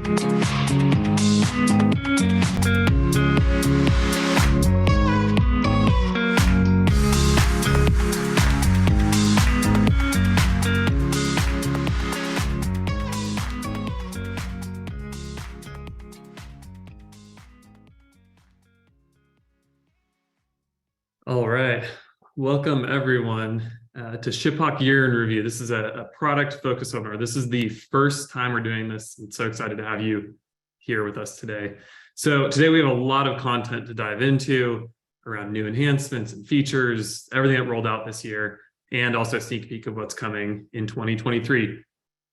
All right. Welcome, everyone, to ShipHawk Year in Review. This is a product-focused webinar. This is the first time we're doing this. I'm so excited to have you here with us today. So today we have a lot of content to dive into around new enhancements and features, everything that rolled out this year, and also a sneak peek of what's coming in 2023.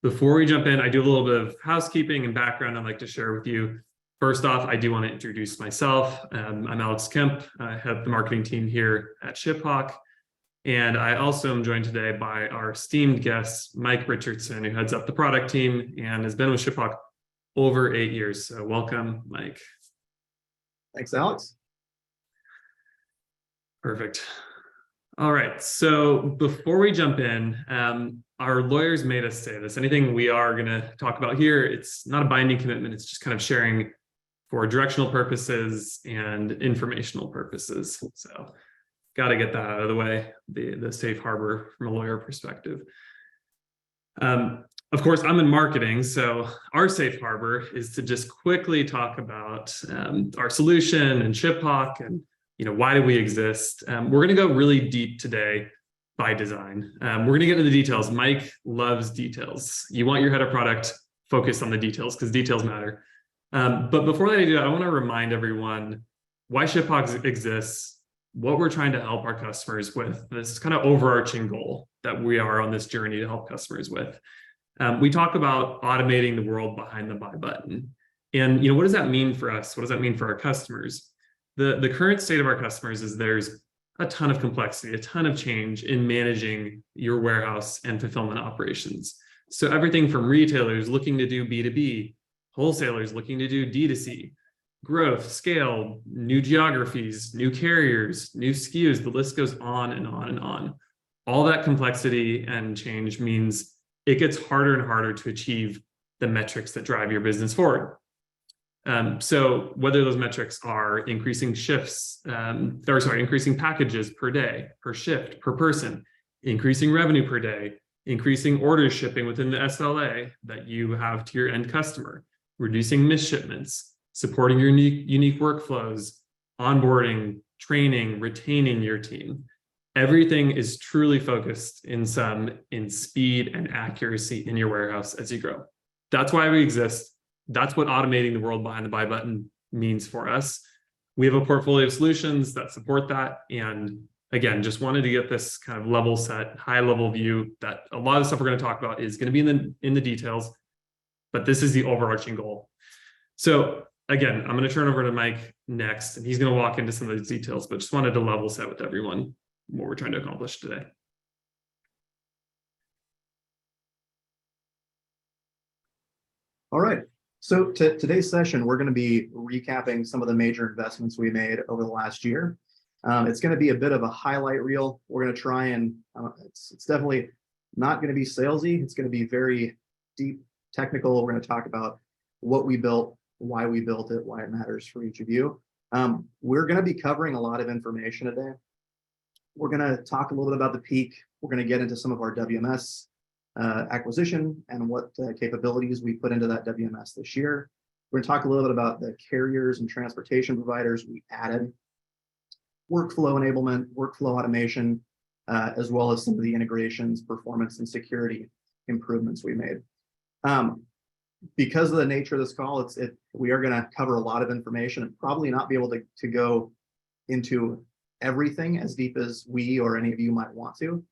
Before we jump in, I do a little bit of housekeeping and background I'd like to share with you. First off, I do want to introduce myself. I'm Alex Kemp. I have the marketing team here at ShipHawk. And I also am joined today by our esteemed guest, Mike Richardson, who heads up the product team and has been with ShipHawk over 8 years. So welcome, Mike. Thanks, Alex. Perfect. All right. So before we jump in, our lawyers made us say this. Anything we are going to talk about here, it's not a binding commitment. It's just kind of sharing for directional purposes and informational purposes. So got to get that out of the way, the safe harbor from a lawyer perspective. Of course, I'm in marketing, so our safe harbor is to just quickly talk about our solution and ShipHawk and why do we exist. We're going to go really deep today by design. We're going to get into the details. Mike loves details. You want your head of product focused on the details because details matter. But before I do that, I want to remind everyone why ShipHawk exists, what we're trying to help our customers with, this kind of overarching goal that we are on this journey to help customers with. We talk about automating the world behind the buy button. And what does that mean for us? What does that mean for our customers? The current state of our customers is there's a ton of complexity, a ton of change in managing your warehouse and fulfillment operations. So everything from retailers looking to do B2B, wholesalers looking to do D2C, growth, scale, new geographies, new carriers, new SKUs, the list goes on and on and on. All that complexity and change means it gets harder and harder to achieve the metrics that drive your business forward. So whether those metrics are increasing increasing packages per day, per shift, per person, increasing revenue per day, increasing orders shipping within the SLA that you have to your end customer, reducing missed shipments, supporting your unique workflows, onboarding, training, retaining your team. Everything is truly focused in speed and accuracy in your warehouse as you grow. That's why we exist. That's what automating the world behind the buy button means for us. We have a portfolio of solutions that support that. And again, just wanted to get this kind of level set, high level view that a lot of the stuff we're going to talk about is going to be in the details, but this is the overarching goal. So again, I'm going to turn over to Mike next, and he's going to walk into some of these details, but just wanted to level set with everyone what we're trying to accomplish today. All right. So today's session, we're going to be recapping some of the major investments we made over the last year. It's going to be a bit of a highlight reel. We're going to try and it's definitely not going to be salesy. It's going to be very deep, technical. We're going to talk about what we built, why we built it, why it matters for each of you. We're going to be covering a lot of information today. We're going to talk a little bit about the peak. We're going to get into some of our WMS acquisition and what capabilities we put into that WMS this year. We're going to talk a little bit about the carriers and transportation providers we added, workflow enablement, workflow automation, as well as some of the integrations, performance, and security improvements we made. Because of the nature of this call, we are going to cover a lot of information and probably not be able to go into everything as deep as we or any of you might want to.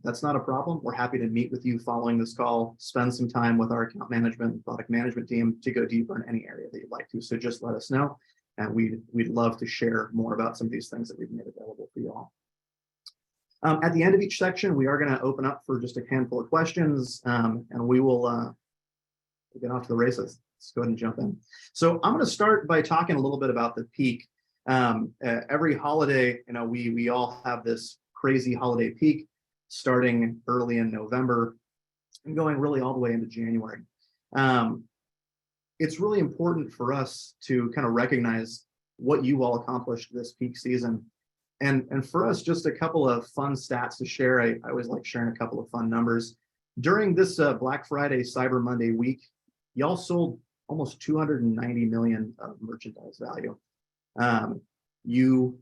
That's not a problem. We're happy to meet with you following this call, spend some time with our account management and product management team to go deeper in any area that you'd like to. So just let us know, and we'd love to share more about some of these things that we've made available for you all. At the end of each section, we are going to open up for just a handful of questions, and we will get off to the races. Let's go ahead and jump in. So I'm going to start by talking a little bit about the peak. Every holiday, we all have this crazy holiday peak starting early in November and going really all the way into January. it's really important for us to kind of recognize what you all accomplished this peak season. And for us, just a couple of fun stats to share. I always like sharing a couple of fun numbers. During this Black Friday, Cyber Monday week, y'all sold almost 290 million of merchandise value. You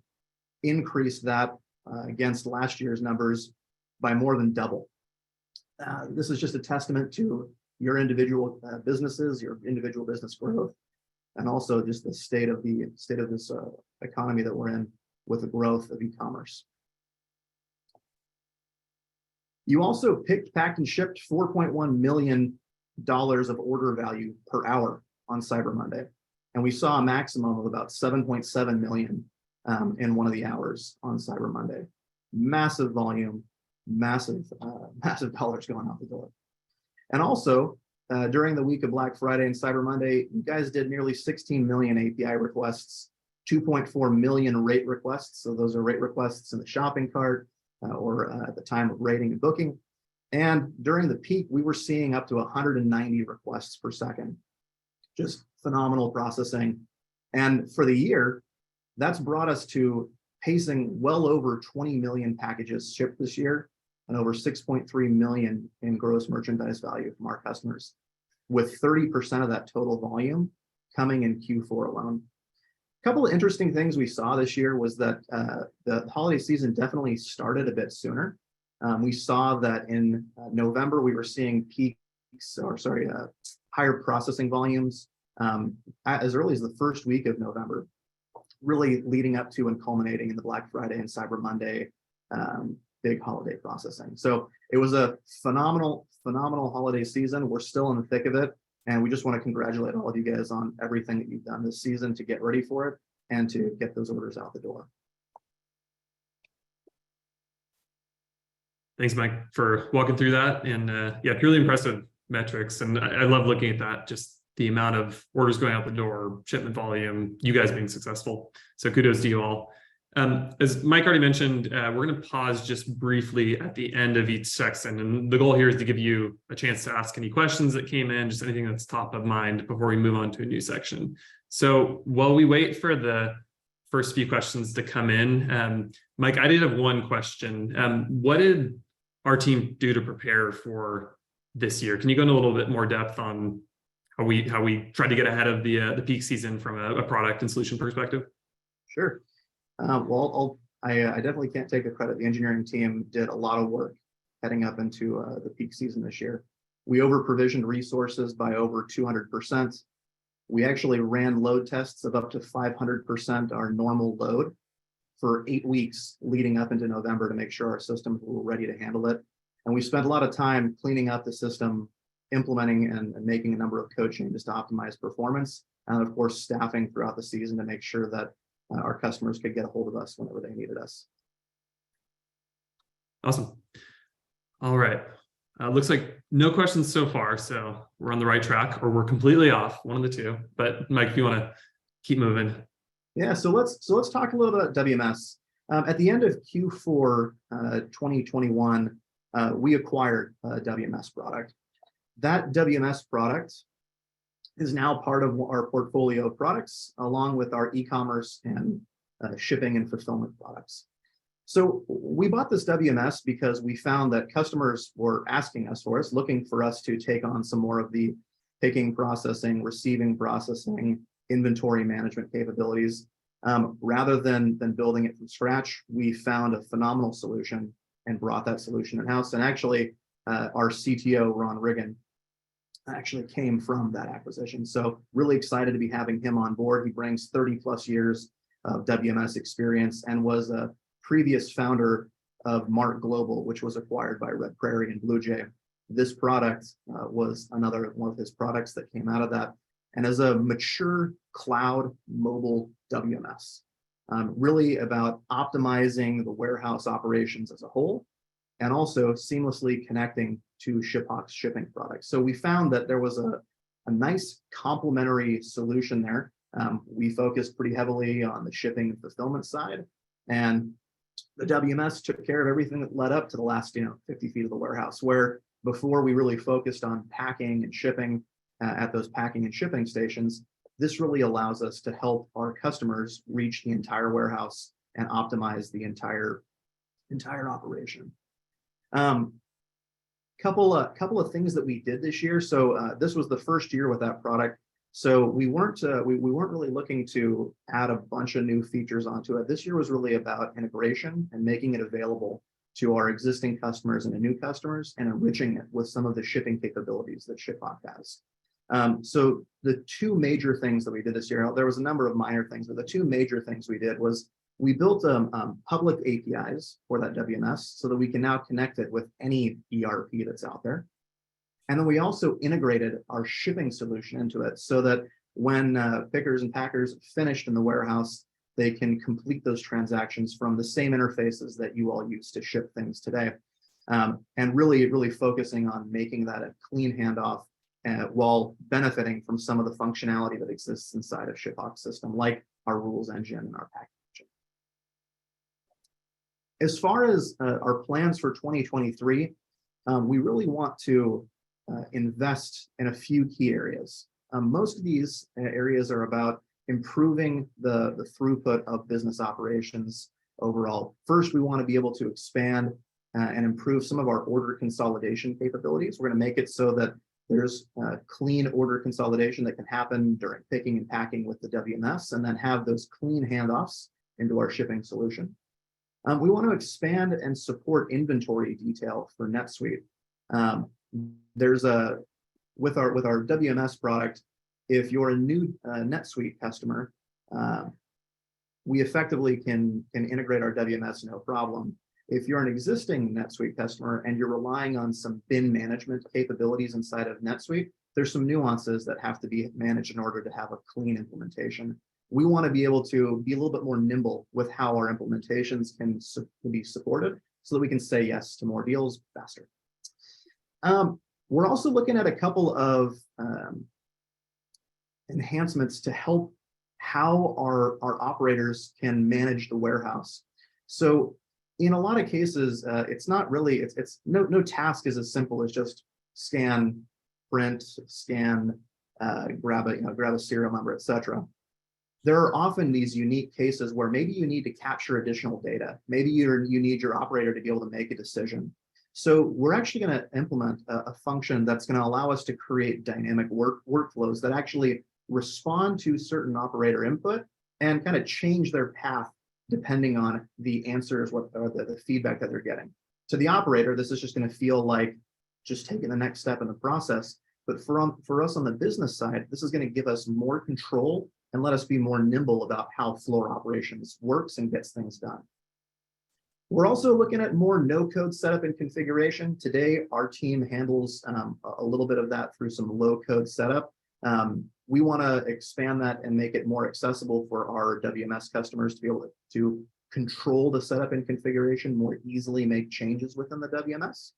increased that against last year's numbers by more than double. This is just a testament to your individual businesses, your individual business growth, and also just the state of this economy that we're in with the growth of e-commerce. You also picked, packed, and shipped $4.1 million of order value per hour on Cyber Monday. And we saw a maximum of about 7.7 million in one of the hours on Cyber Monday. Massive volume, massive dollars going out the door. And also, during the week of Black Friday and Cyber Monday, you guys did nearly 16 million API requests, 2.4 million rate requests. So those are rate requests in the shopping cart or at the time of rating and booking. And during the peak, we were seeing up to 190 requests per second. Just phenomenal processing. And for the year, that's brought us to pacing well over 20 million packages shipped this year and over 6.3 million in gross merchandise value from our customers, with 30% of that total volume coming in Q4 alone. A couple of interesting things we saw this year was that the holiday season definitely started a bit sooner. We saw that in November, we were seeing higher processing volumes as early as the first week of November, really leading up to and culminating in the Black Friday and Cyber Monday big holiday processing. So it was a phenomenal holiday season. We're still in the thick of it. And we just want to congratulate all of you guys on everything that you've done this season to get ready for it and to get those orders out the door. Thanks, Mike, for walking through that. And yeah, truly impressive metrics. And I love looking at that, just the amount of orders going out the door, shipment volume, you guys being successful. So kudos to you all. As Mike already mentioned, we're going to pause just briefly at the end of each section. And the goal here is to give you a chance to ask any questions that came in, just anything that's top of mind before we move on to a new section. So while we wait for the first few questions to come in, Mike, I did have one question. What did our team do to prepare for this year? Can you go into a little bit more depth on how we tried to get ahead of the peak season from a product and solution perspective? Sure. Well, I definitely can't take the credit. The engineering team did a lot of work heading up into the peak season this year. We over-provisioned resources by over 200%. We actually ran load tests of up to 500% our normal load for 8 weeks leading up into November to make sure our systems were ready to handle it. And we spent a lot of time cleaning up the system, implementing and making a number of code changes to optimize performance, and of course, staffing throughout the season to make sure that our customers could get a hold of us whenever they needed us. Awesome. All right. Looks like no questions so far, so we're on the right track, or we're completely off, one of the two. But Mike, if you want to keep moving. Yeah, so let's talk a little bit about WMS. At the end of Q4 2021, we acquired a WMS product. That WMS product is now part of our portfolio of products, along with our e-commerce and shipping and fulfillment products. So we bought this WMS because we found that customers were asking us for us, looking for us to take on some more of the picking, processing, receiving, processing, inventory management capabilities. Rather than building it from scratch, we found a phenomenal solution and brought that solution in-house. And actually, our CTO, Ron Riggin, actually came from that acquisition. So really excited to be having him on board. He brings 30 plus years of WMS experience and was a previous founder of Mart Global, which was acquired by Red Prairie and Blue Jay. This product was another one of his products that came out of that. And as a mature cloud mobile WMS, really about optimizing the warehouse operations as a whole, and also seamlessly connecting to ShipHawk's shipping products. So we found that there was a nice complementary solution there. We focused pretty heavily on the shipping and fulfillment side, and the WMS took care of everything that led up to the last 50 feet of the warehouse, where before we really focused on packing and shipping at those packing and shipping stations, this really allows us to help our customers reach the entire warehouse and optimize the entire operation. Couple of things that we did this year. So this was the first year with that product. So we weren't really looking to add a bunch of new features onto it. This year was really about integration and making it available to our existing customers and to new customers, and enriching it with some of the shipping capabilities that ShipHawk has. So the two major things that we did this year, there was a number of minor things, but the two major things we did was we built public APIs for that WMS so that we can now connect it with any ERP that's out there. And then we also integrated our shipping solution into it so that when pickers and packers finished in the warehouse, they can complete those transactions from the same interfaces that you all use to ship things today. And really focusing on making that a clean handoff while benefiting from some of the functionality that exists inside of ShipHawk's system, like our rules engine and our package engine. As far as our plans for 2023, we really want to invest in a few key areas. Most of these areas are about improving the throughput of business operations overall. First, we want to be able to expand and improve some of our order consolidation capabilities. We're going to make it so that there's clean order consolidation that can happen during picking and packing with the WMS, and then have those clean handoffs into our shipping solution. We want to expand and support inventory detail for NetSuite. With our WMS product, if you're a new NetSuite customer, we effectively can integrate our WMS no problem. If you're an existing NetSuite customer and you're relying on some bin management capabilities inside of NetSuite, there's some nuances that have to be managed in order to have a clean implementation. We want to be able to be a little bit more nimble with how our implementations can be supported so that we can say yes to more deals faster. We're also looking at a couple of enhancements to help how our operators can manage the warehouse. So in a lot of cases, it's not really, no task is as simple as just scan, print, scan, grab a serial number, etc. There are often these unique cases where maybe you need to capture additional data. Maybe you need your operator to be able to make a decision. So we're actually going to implement a function that's going to allow us to create dynamic workflows that actually respond to certain operator input and kind of change their path depending on the answers, or the feedback that they're getting. To the operator, this is just going to feel like just taking the next step in the process. But for us on the business side, this is going to give us more control and let us be more nimble about how floor operations works and gets things done. We're also looking at more no-code setup and configuration. Today, our team handles a little bit of that through some low-code setup. We want to expand that and make it more accessible for our WMS customers to be able to control the setup and configuration, more easily make changes within the WMS.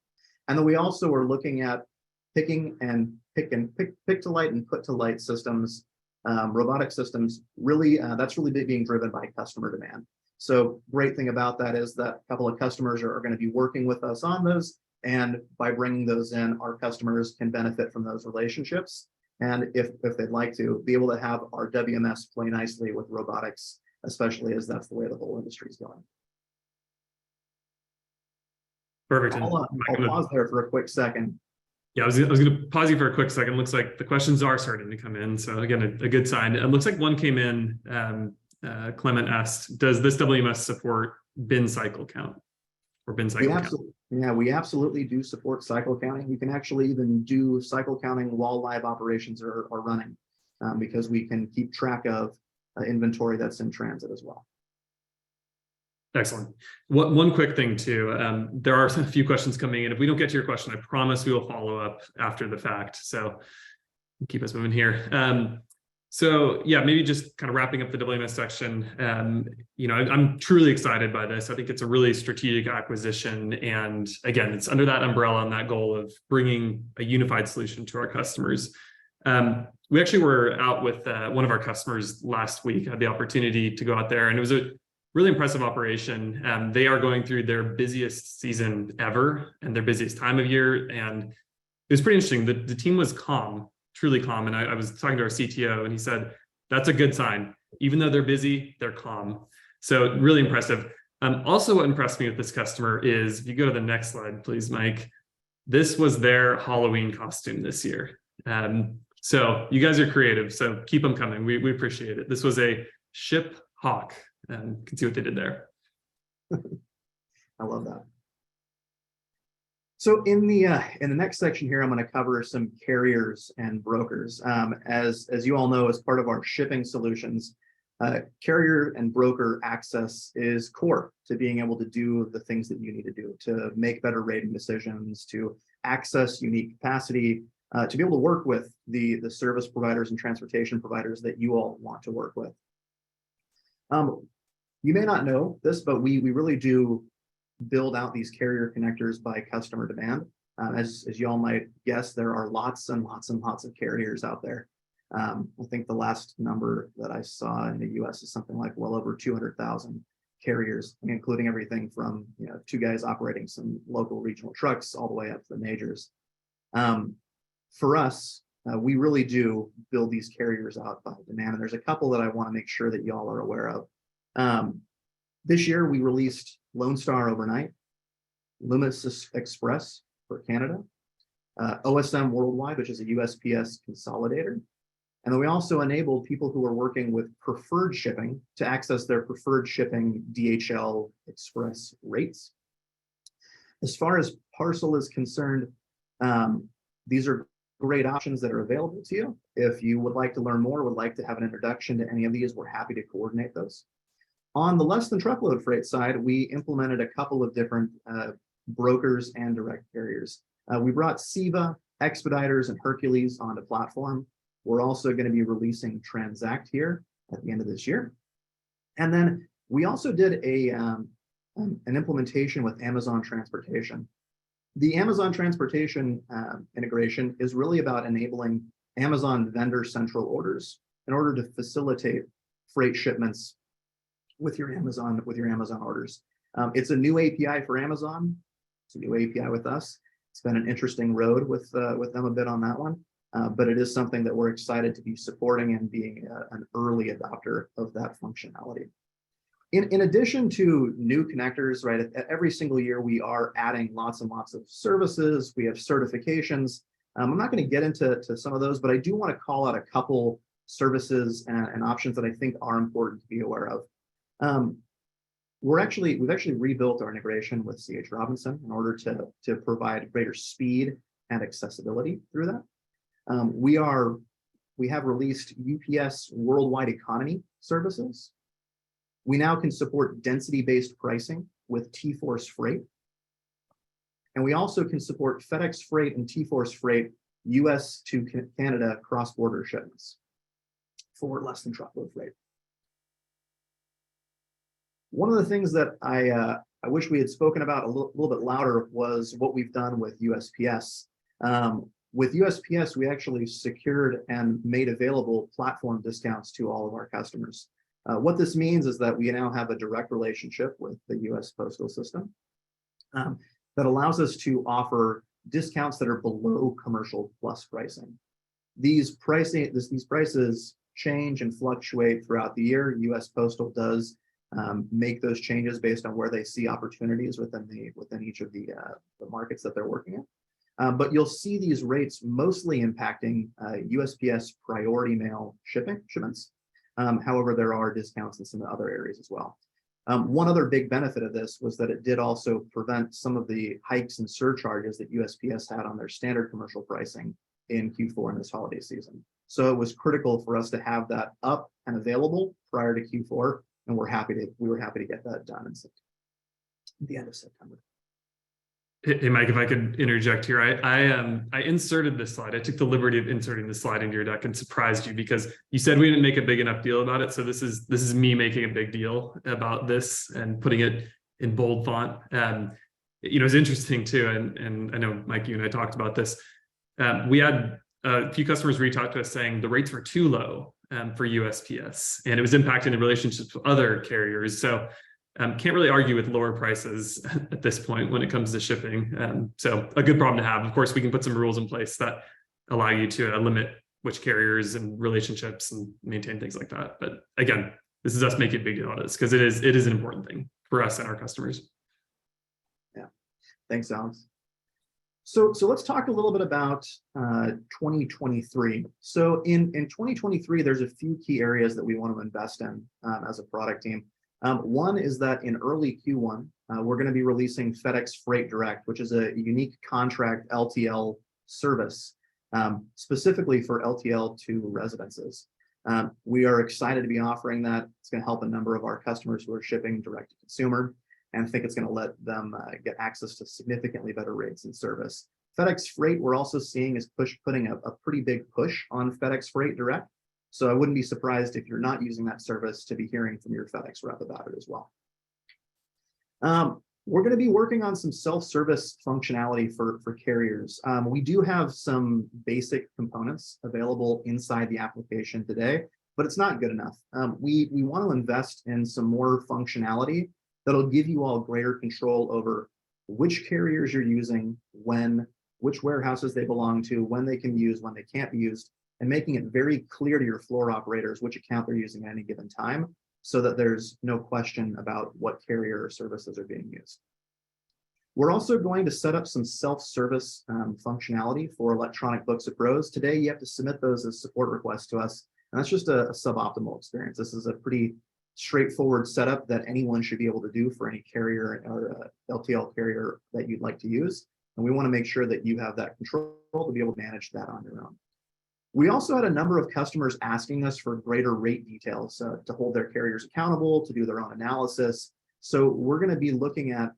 And then we also are looking at pick to light and put to light systems, robotic systems. Really, that's really being driven by customer demand. So great thing about that is that a couple of customers are going to be working with us on those. And by bringing those in, our customers can benefit from those relationships. And if they'd like to, be able to have our WMS play nicely with robotics, especially as that's the way the whole industry is going. Perfect. I'll pause there for a quick second. Yeah, I was going to pause you for a quick second. Looks like the questions are starting to come in. So again, a good sign. It looks like one came in. Clement asked, does this WMS support bin cycle count or bin cycle count? Yeah, we absolutely do support cycle counting. We can actually even do cycle counting while live operations are running because we can keep track of inventory that's in transit as well. Excellent. One quick thing too, there are a few questions coming in. If we don't get to your question, I promise we will follow up after the fact. So keep us moving here. So yeah, maybe just kind of wrapping up the WMS section. I'm truly excited by this. I think it's a really strategic acquisition. And again, it's under that umbrella and that goal of bringing a unified solution to our customers. We actually were out with one of our customers last week. I had the opportunity to go out there, and it was a really impressive operation. They are going through their busiest season ever and their busiest time of year. And it was pretty interesting. The team was calm truly calm. And I was talking to our CTO and he said, that's a good sign. Even though they're busy, they're calm. So really impressive. Also what impressed me with this customer is, if you go to the next slide, please, Mike, this was their Halloween costume this year. So you guys are creative, so keep them coming. We appreciate it. This was a ShipHawk. You can see what they did there. I love that. So in the next section here, I'm going to cover some carriers and brokers. As you all know, as part of our shipping solutions, carrier and broker access is core to being able to do the things that you need to do to make better rating decisions, to access unique capacity, to be able to work with the service providers and transportation providers that you all want to work with. You may not know this, but we really do build out these carrier connectors by customer demand. As you all might guess, there are lots and lots and lots of carriers out there. I think the last number that I saw in the US is something like well over 200,000 carriers, including everything from two guys operating some local regional trucks all the way up to the majors. For us, we really do build these carriers out by demand, and there's a couple that I want to make sure that y'all are aware of. This year, we released Lone Star Overnight, Loomis Express for Canada, OSM Worldwide, which is a USPS consolidator. And then we also enabled people who are working with preferred shipping to access their preferred shipping DHL Express rates. As far as parcel is concerned, these are great options that are available to you. If you would like to learn more, would like to have an introduction to any of these, we're happy to coordinate those. On the less than truckload freight side, we implemented a couple of different brokers and direct carriers. We brought Siva, Expeditors, and Hercules onto platform. We're also going to be releasing Transact here at the end of this year. And then we also did an implementation with Amazon Transportation. The Amazon Transportation integration is really about enabling Amazon vendor central orders in order to facilitate freight shipments with your Amazon orders. It's a new API for Amazon. It's a new API with us. It's been an interesting road with them a bit on that one, but it is something that we're excited to be supporting and being an early adopter of that functionality. In addition to new connectors, right, every single year we are adding lots and lots of services. We have certifications. I'm not going to get into some of those, but I do want to call out a couple services and options that I think are important to be aware of. We've actually rebuilt our integration with C.H. Robinson in order to provide greater speed and accessibility through that. We have released UPS Worldwide Economy services. We now can support density-based pricing with T-Force Freight. And we also can support FedEx Freight and T-Force Freight US to Canada cross-border shipments for less than truckload freight. One of the things that I wish we had spoken about a little bit louder was what we've done with USPS. With USPS, we actually secured and made available platform discounts to all of our customers. What this means is that we now have a direct relationship with the US Postal System that allows us to offer discounts that are below commercial plus pricing. These prices change and fluctuate throughout the year. US Postal does make those changes based on where they see opportunities within each of the markets that they're working in. But you'll see these rates mostly impacting USPS priority mail shipments. However, there are discounts in some other areas as well. One other big benefit of this was that it did also prevent some of the hikes and surcharges that USPS had on their standard commercial pricing in Q4 in this holiday season. So it was critical for us to have that up and available prior to Q4, and we were happy to get that done at the end of September. Hey, Mike, if I could interject here, I inserted this slide. I took the liberty of inserting this slide into your deck and surprised you because you said we didn't make a big enough deal about it. So this is me making a big deal about this and putting it in bold font. It's interesting too, and I know Mike, you and I talked about this. We had a few customers reach out to us saying the rates were too low for USPS, and it was impacting the relationships with other carriers. So can't really argue with lower prices at this point when it comes to shipping. So a good problem to have. Of course, we can put some rules in place that allow you to limit which carriers and relationships and maintain things like that. But again, this is us making a big deal out of this because it is an important thing for us and our customers. Yeah, thanks, Alex. So let's talk a little bit about 2023. So in 2023, there's a few key areas that we want to invest in as a product team. One is that in early Q1, we're going to be releasing FedEx Freight Direct, which is a unique contract LTL service specifically for LTL to residences. We are excited to be offering that. It's going to help a number of our customers who are shipping direct to consumer, and I think it's going to let them get access to significantly better rates and service. FedEx Freight, we're also seeing is putting a pretty big push on FedEx Freight Direct. So I wouldn't be surprised if you're not using that service to be hearing from your FedEx rep about it as well. We're going to be working on some self-service functionality for carriers. We do have some basic components available inside the application today, but it's not good enough. We want to invest in some more functionality that'll give you all greater control over which carriers you're using, when, which warehouses they belong to, when they can be used, when they can't be used, and making it very clear to your floor operators which account they're using at any given time, so that there's no question about what carrier or services are being used. We're also going to set up some self-service functionality for electronic books of pros. Today, you have to submit those as support requests to us, and that's just a suboptimal experience. This is a pretty straightforward setup that anyone should be able to do for any carrier or LTL carrier that you'd like to use. And we want to make sure that you have that control to be able to manage that on your own. We also had a number of customers asking us for greater rate details to hold their carriers accountable, to do their own analysis. So we're going to be looking at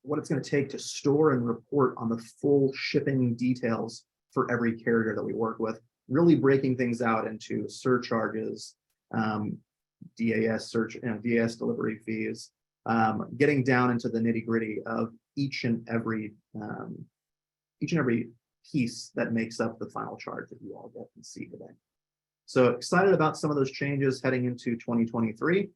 what it's going to take to store and report on the full shipping details for every carrier that we work with, really breaking things out into surcharges, DAS DAS delivery fees, getting down into the nitty-gritty of each and every piece that makes up the final charge that you all get and see today. So excited about some of those changes heading into 2023.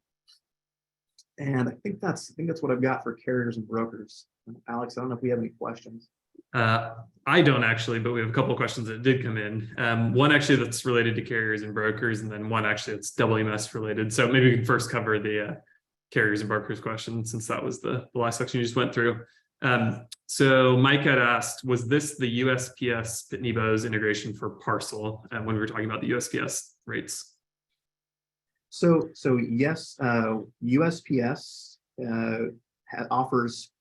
And I think that's what I've got for carriers and brokers. Alex, I don't know if we have any questions. I don't actually, but we have a couple of questions that did come in. One actually that's related to carriers and brokers, and then one actually that's WMS related. So maybe we can first cover the carriers and brokers question, since that was the last section you just went through. So Mike had asked, was this the USPS Pitney Bowes integration for parcel when we were talking about the USPS rates? So yes, USPS offers,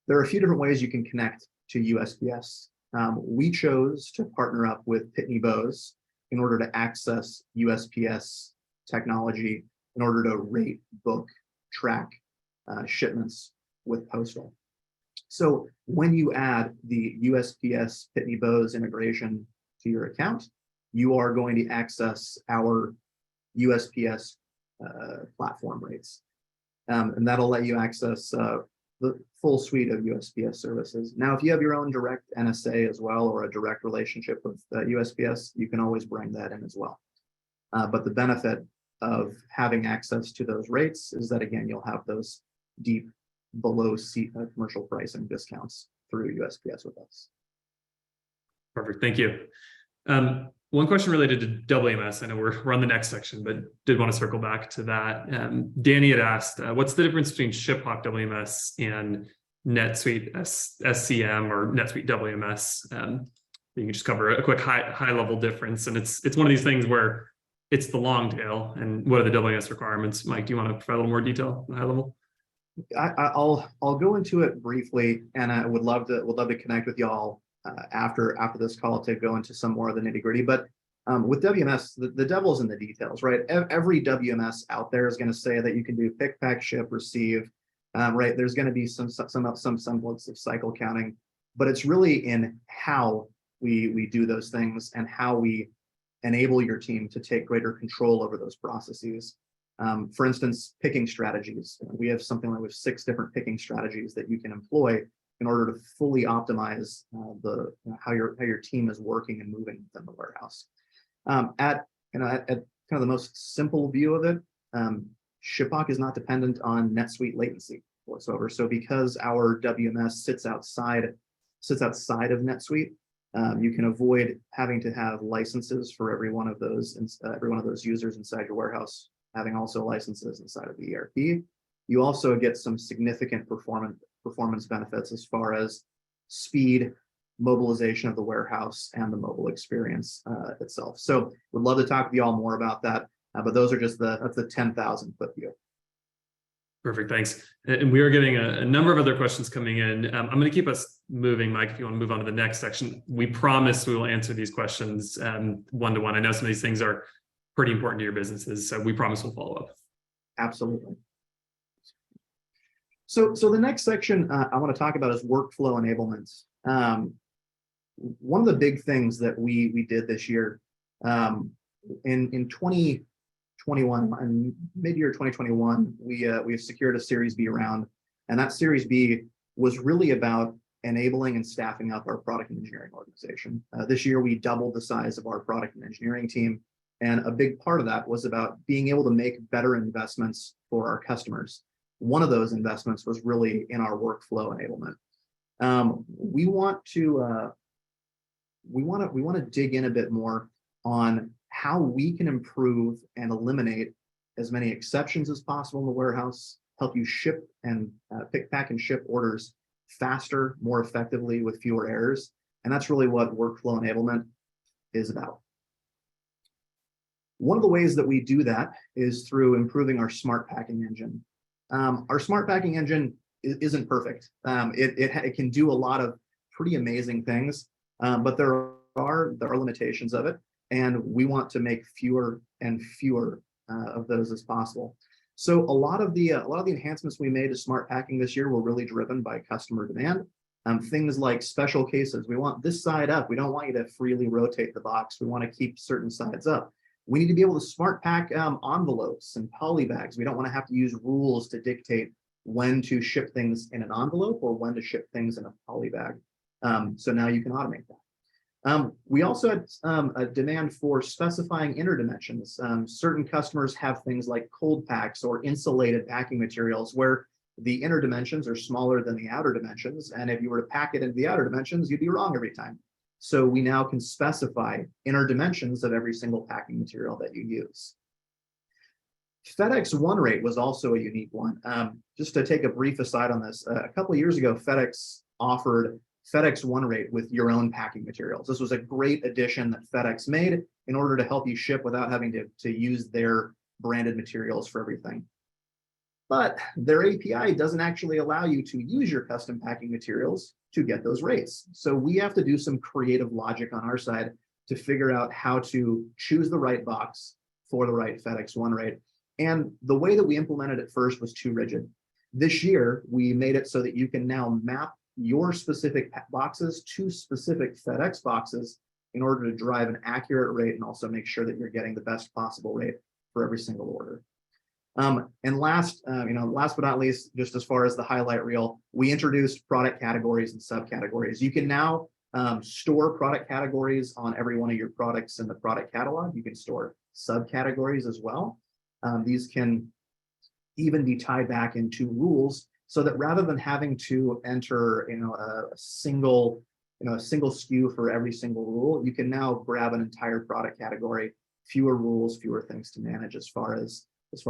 there are a few different ways you can connect to USPS. We chose to partner up with Pitney Bowes in order to access USPS technology in order to rate, book, track shipments with postal. So when you add the USPS Pitney Bowes integration to your account, you are going to access our USPS platform rates. And that'll let you access the full suite of USPS services. Now, if you have your own direct NSA as well, or a direct relationship with USPS, you can always bring that in as well. But the benefit of having access to those rates is that, again, you'll have those deep below commercial pricing discounts through USPS with us. Perfect, thank you. One question related to WMS. I know we're on the next section, but did want to circle back to that. Danny had asked, what's the difference between ShipHawk WMS and NetSuite SCM or NetSuite WMS? You can just cover a quick high level difference. And it's one of these things where it's the long tail and what are the WMS requirements? Mike, do you want to provide a little more detail at a high level? I'll go into it briefly, and I would love to connect with y'all after this call to go into some more of the nitty gritty. But with WMS, the devil's in the details, right? Every WMS out there is going to say that you can do pick, pack, ship, receive, right? There's going to be some semblance of cycle counting, but it's really in how we do those things and how we enable your team to take greater control over those processes. For instance, picking strategies. We have something like 6 different picking strategies that you can employ in order to fully optimize how your team is working and moving within the warehouse. At kind of the most simple view of it, ShipHawk is not dependent on NetSuite latency whatsoever. So because our WMS sits outside of NetSuite, You can avoid having to have licenses for every one of those users inside your warehouse, having also licenses inside of the ERP. You also get some significant performance benefits as far as speed, mobilization of the warehouse, and the mobile experience itself. So would love to talk with you all more about that, but those are just that's the 10,000 foot view. Perfect, thanks. And we are getting a number of other questions coming in. I'm going to keep us moving, Mike, if you want to move on to the next section. We promise we will answer these questions one-to-one. I know some of these things are pretty important to your businesses, so we promise we'll follow up. Absolutely. So the next section I want to talk about is workflow enablement. One of the big things that we did this year in 2021 and mid-year 2021, we secured a Series B round, and that Series B was really about enabling and staffing up our product and engineering organization. This year, we doubled the size of our product and engineering team, and a big part of that was about being able to make better investments for our customers. One of those investments was really in our workflow enablement. We want to dig in a bit more on how we can improve and eliminate as many exceptions as possible in the warehouse, help you ship and pick, pack, and ship orders faster, more effectively with fewer errors. And that's really what workflow enablement is about. One of the ways that we do that is through improving our smart packing engine. Our smart packing engine isn't perfect. It can do a lot of pretty amazing things, but there are limitations of it, and we want to make fewer and fewer of those as possible. So a lot of the enhancements we made to smart packing this year were really driven by customer demand. Things like special cases. We want this side up. We don't want you to freely rotate the box. We want to keep certain sides up. We need to be able to smart pack envelopes and poly bags. We don't want to have to use rules to dictate when to ship things in an envelope or when to ship things in a poly bag. So now you can automate that. We also had a demand for specifying inner dimensions. Certain customers have things like cold packs or insulated packing materials where the inner dimensions are smaller than the outer dimensions. And if you were to pack it into the outer dimensions, you'd be wrong every time. So we now can specify inner dimensions of every single packing material that you use. FedEx One Rate was also a unique one. Just to take a brief aside on this, a couple of years ago, FedEx offered FedEx One Rate with your own packing materials. This was a great addition that FedEx made in order to help you ship without having to use their branded materials for everything. But their API doesn't actually allow you to use your custom packing materials to get those rates. So we have to do some creative logic on our side to figure out how to choose the right box for the right FedEx One Rate. And the way that we implemented it first was too rigid. This year, we made it so that you can now map your specific boxes to specific FedEx boxes in order to drive an accurate rate and also make sure that you're getting the best possible rate for every single order. And last but not least, just as far as the highlight reel, we introduced product categories and subcategories. You can now store product categories on every one of your products in the product catalog. You can store subcategories as well. These can even be tied back into rules so that rather than having to enter a single SKU for every single rule, you can now grab an entire product category, fewer rules, fewer things to manage as far as it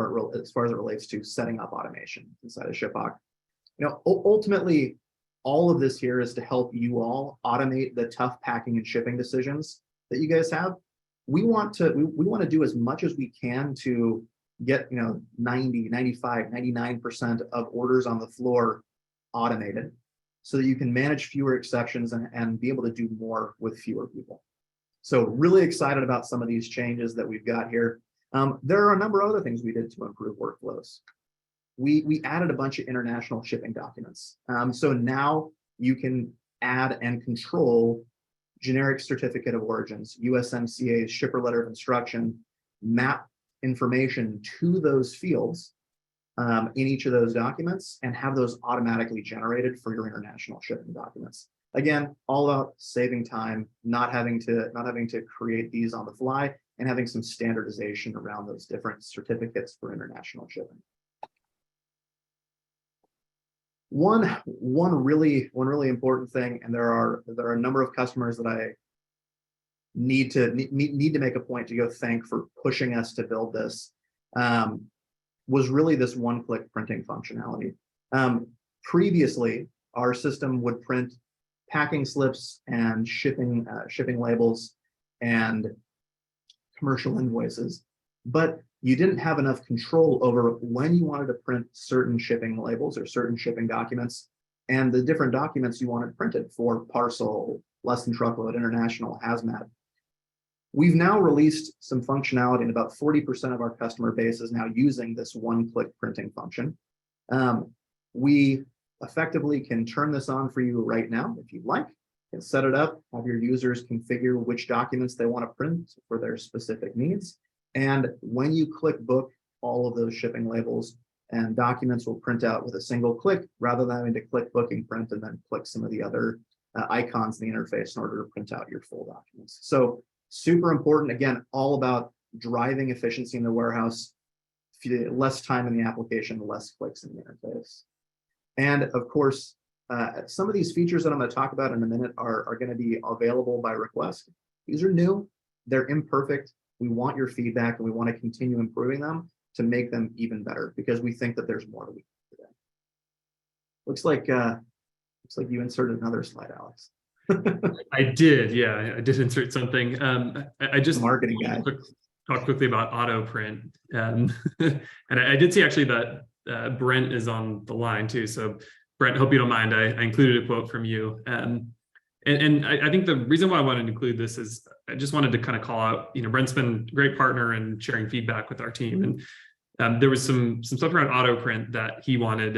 relates to setting up automation inside of ShipHawk. Ultimately, all of this here is to help you all automate the tough packing and shipping decisions that you guys have. We want to do as much as we can to get 90, 95, 99% of orders on the floor automated so that you can manage fewer exceptions and be able to do more with fewer people. So really excited about some of these changes that we've got here. There are a number of other things we did to improve workflows. We added a bunch of international shipping documents. So now you can add and control generic certificate of origins, USMCA's shipper letter of instruction, map information to those fields in each of those documents and have those automatically generated for your international shipping documents. Again, all about saving time, not having to create these on the fly, and having some standardization around those different certificates for international shipping. One really important thing, and there are a number of customers that I need to make a point to go thank for pushing us to build this, was really this one-click printing functionality. Previously, our system would print packing slips and shipping labels and commercial invoices, but you didn't have enough control over when you wanted to print certain shipping labels or certain shipping documents and the different documents you wanted printed for parcel, less than truckload, international, hazmat. We've now released some functionality, and about 40% of our customer base is now using this one-click printing function. We effectively can turn this on for you right now if you'd like. You can set it up, have your users configure which documents they want to print for their specific needs. And when you click book, all of those shipping labels and documents will print out with a single click rather than having to click booking print and then click some of the other icons in the interface in order to print out your full documents. So super important, again, all about driving efficiency in the warehouse, less time in the application, less clicks in the interface. And of course, some of these features that I'm going to talk about in a minute are going to be available by request. These are new, they're imperfect. We want your feedback and we want to continue improving them to make them even better because we think that there's more that we can do today. Looks like you inserted another slide, Alex. I did, yeah, I did insert something. I just marketing guy. Talk quickly about auto print, and I did see actually that Brent is on the line too. So Brent, hope you don't mind. I included a quote from you, and I think the reason why I wanted to include this is I just wanted to kind of call out. Brent's been a great partner in sharing feedback with our team, and there was some stuff around auto print that he wanted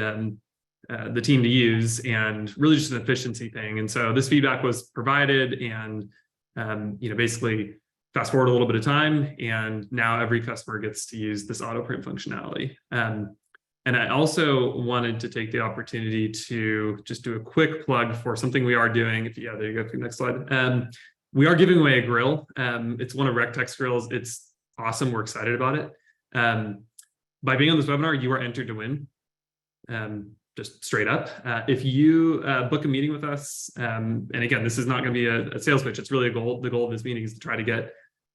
the team to use, and really just an efficiency thing. And so this feedback was provided, and basically fast forward a little bit of time, and now every customer gets to use this auto print functionality. And I also wanted to take the opportunity to just do a quick plug for something we are doing. There you go, to the next slide. We are giving away a grill. It's one of RecTech's grills. It's awesome. We're excited about it. By being on this webinar, you are entered to win. Just straight up. If you book a meeting with us, and again, this is not going to be a sales pitch. It's really the goal of this meeting is to try to get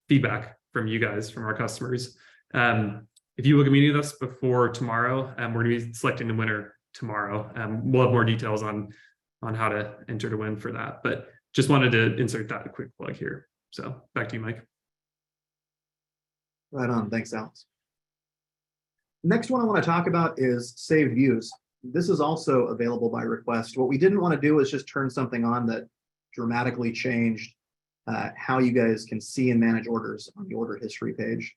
feedback from you guys, from our customers. If you book a meeting with us before tomorrow, we're going to be selecting the winner tomorrow. We'll have more details on how to enter to win for that, but just wanted to insert that a quick plug here. So back to you, Mike. Right on. Thanks, Alex. Next one I want to talk about is saved views. This is also available by request. What we didn't want to do is just turn something on that dramatically changed how you guys can see and manage orders on the order history page.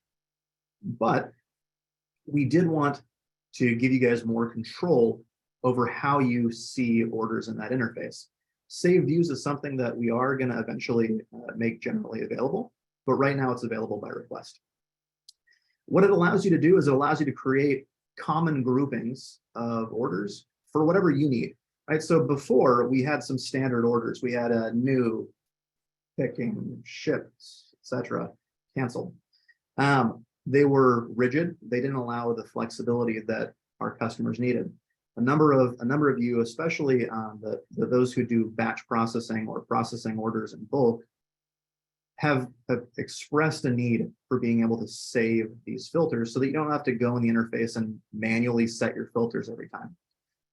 But we did want to give you guys more control over how you see orders in that interface. Saved views is something that we are going to eventually make generally available, but right now it's available by request. What it allows you to do is it allows you to create common groupings of orders for whatever you need, right? So before we had some standard orders. We had a new, picking, shipped, etc., canceled. They were rigid. They didn't allow the flexibility that our customers needed. A number of you, especially those who do batch processing or processing orders in bulk, have expressed a need for being able to save these filters so that you don't have to go in the interface and manually set your filters every time.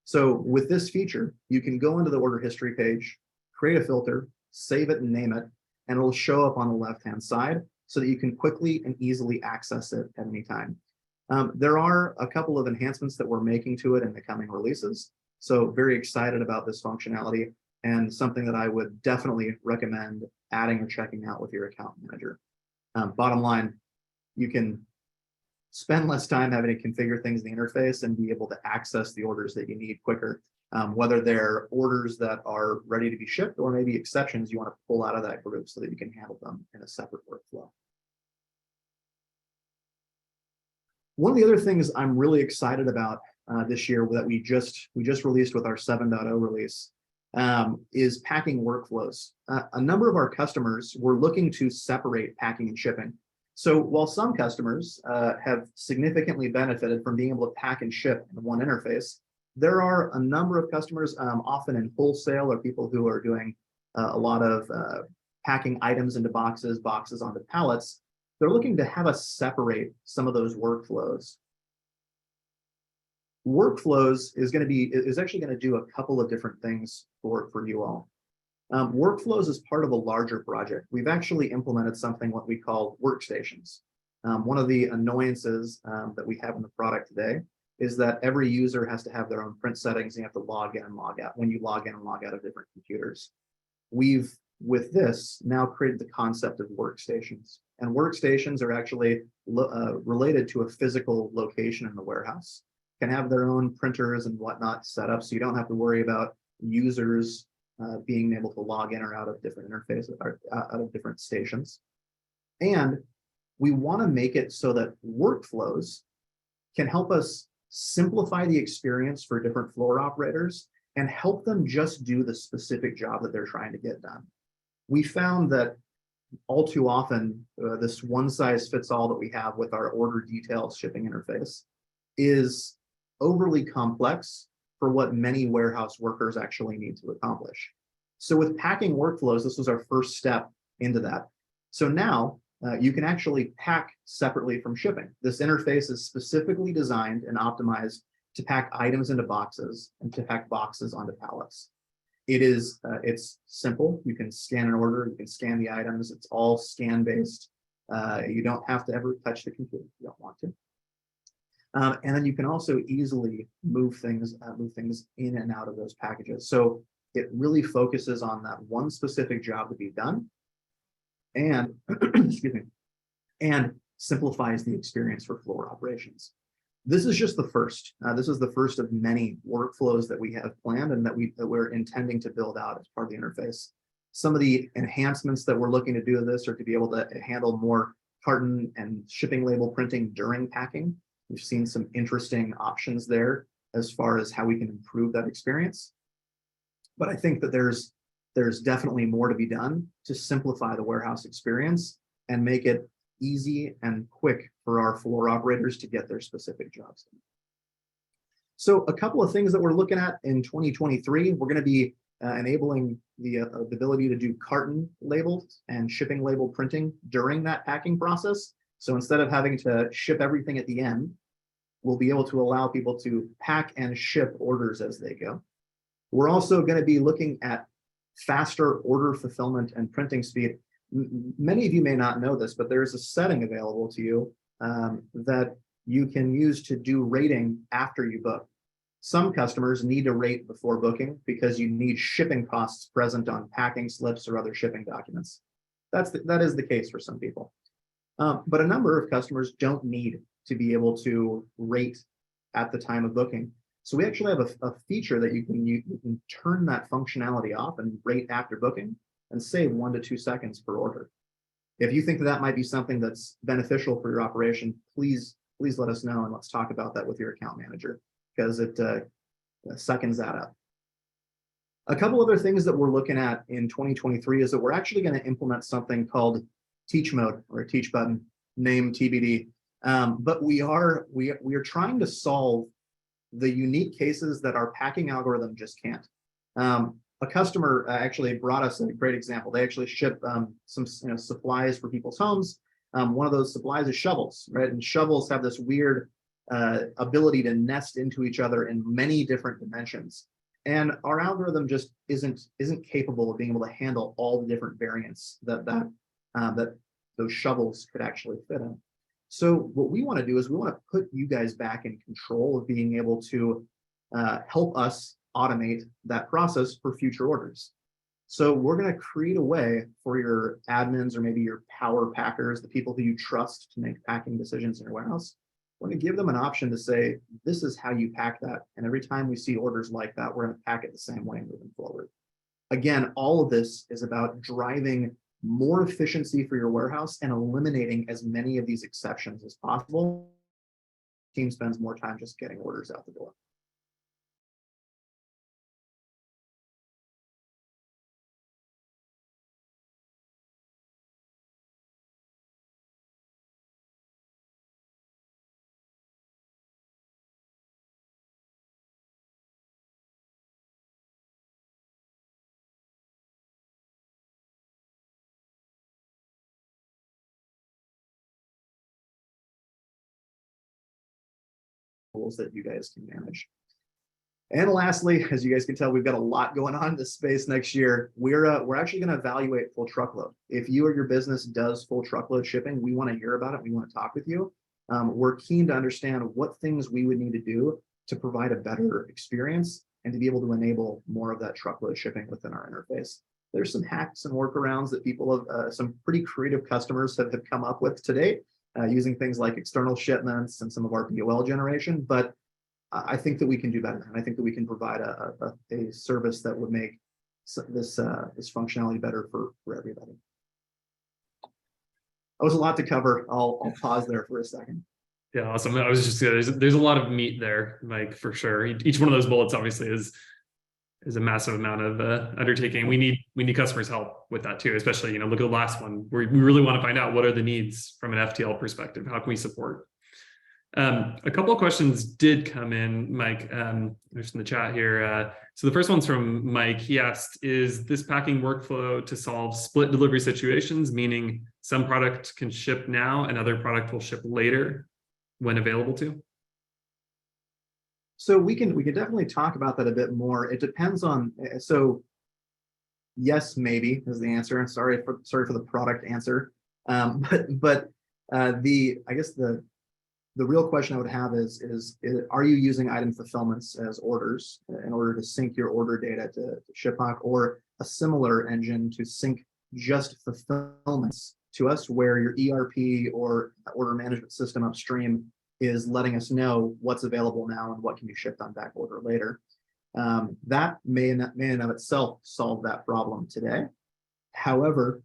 So with this feature, you can go into the order history page, create a filter, save it and name it, and it'll show up on the left-hand side so that you can quickly and easily access it at any time. There are a couple of enhancements that we're making to it in the coming releases. So very excited about this functionality and something that I would definitely recommend adding or checking out with your account manager. Bottom line, you can spend less time having to configure things in the interface and be able to access the orders that you need quicker, whether they're orders that are ready to be shipped or maybe exceptions you want to pull out of that group so that you can handle them in a separate workflow. One of the other things I'm really excited about this year that we just released with our 7.0 release is packing workflows. A number of our customers were looking to separate packing and shipping. So while some customers have significantly benefited from being able to pack and ship in one interface, There are a number of customers, often in wholesale, or people who are doing a lot of packing items into boxes, boxes onto pallets. They're looking to have us separate some of those workflows. Workflows is actually going to do a couple of different things for you all. Workflows is part of a larger project. We've actually implemented something what we call workstations. One of the annoyances that we have in the product today is that every user has to have their own print settings. And you have to log in and log out when you log in and log out of different computers. We've, with this, now created the concept of workstations. And workstations are actually related to a physical location in the warehouse. Can have their own printers and whatnot set up, so you don't have to worry about users being able to log in or out of different interfaces, or out of different stations. And we want to make it so that workflows can help us simplify the experience for different floor operators and help them just do the specific job that they're trying to get done. We found that all too often, this one size fits all that we have with our order details shipping interface is overly complex for what many warehouse workers actually need to accomplish. So with packing workflows, this was our first step into that. So now you can actually pack separately from shipping. This interface is specifically designed and optimized to pack items into boxes and to pack boxes onto pallets. It's simple. You can scan an order, you can scan the items. It's all scan based. You don't have to ever touch the computer if you don't want to. And then you can also easily move things in and out of those packages. So it really focuses on that one specific job to be done, and excuse me, and simplifies the experience for floor operations. This is just the first. This is the first of many workflows that we have planned and that we're intending to build out as part of the interface. Some of the enhancements that we're looking to do to this are to be able to handle more carton and shipping label printing during packing. We've seen some interesting options there as far as how we can improve that experience. But I think that there's definitely more to be done to simplify the warehouse experience and make it easy and quick for our floor operators to get their specific jobs done. So a couple of things that we're looking at in 2023, we're going to be enabling the ability to do carton labels and shipping label printing during that packing process. So instead of having to ship everything at the end, we'll be able to allow people to pack and ship orders as they go. We're also going to be looking at faster order fulfillment and printing speed. Many of you may not know this, but there's a setting available to you that you can use to do rating after you book. Some customers need to rate before booking because you need shipping costs present on packing slips or other shipping documents. That is the case for some people. But a number of customers don't need to be able to rate at the time of booking. So we actually have a feature that you can turn that functionality off and rate after booking and save 1 to 2 seconds per order. If you think that might be something that's beneficial for your operation, please let us know and let's talk about that with your account manager, because it seconds that up. A couple other things that we're looking at in 2023 is that we're actually going to implement something called teach mode, or a teach button, name TBD. But we are trying to solve the unique cases that our packing algorithm just can't. A customer actually brought us a great example. They actually ship some supplies for people's homes. One of those supplies is shovels, right? And shovels have this weird ability to nest into each other in many different dimensions. And our algorithm just isn't capable of being able to handle all the different variants that those shovels could actually fit in. So what we want to do is we want to put you guys back in control of being able to help us automate that process for future orders. So we're going to create a way for your admins or maybe your power packers, the people who you trust to make packing decisions in your warehouse. We're going to give them an option to say, this is how you pack that. And every time we see orders like that, we're going to pack it the same way moving forward. Again, all of this is about driving more efficiency for your warehouse and eliminating as many of these exceptions as possible. The team spends more time just getting orders out the door. tools that you guys can manage. And lastly, as you guys can tell, we've got a lot going on in this space next year. We're actually going to evaluate full truckload. If you or your business does full truckload shipping, we want to hear about it. We want to talk with you. We're keen to understand what things we would need to do to provide a better experience and to be able to enable more of that truckload shipping within our interface. There's some hacks and workarounds that people have, some pretty creative customers have come up with to date, using things like external shipments and some of our POL generation. But I think that we can do better, and I think that we can provide a service that would make this functionality better for everybody. That was a lot to cover. I'll pause there for a second. Yeah, awesome. I was just there's a lot of meat there, Mike, for sure. Each one of those bullets obviously is a massive amount of undertaking. We need customers' help with that too, especially, look at the last one where we really want to find out what are the needs from an FTL perspective. How can we support? A couple of questions did come in, Mike. There's in the chat here. So the first one's from Mike. He asked, is this packing workflow to solve split delivery situations, meaning some product can ship now and other product will ship later when available to? So we can definitely talk about that a bit more. It depends on, so yes, maybe is the answer. Sorry for the product answer. But I guess the real question I would have is are you using item fulfillments as orders in order to sync your order data to ShipHawk, or a similar engine to sync just fulfillments to us, where your ERP or order management system upstream is letting us know what's available now and what can be shipped on back order later. That may in and of itself solve that problem today. However,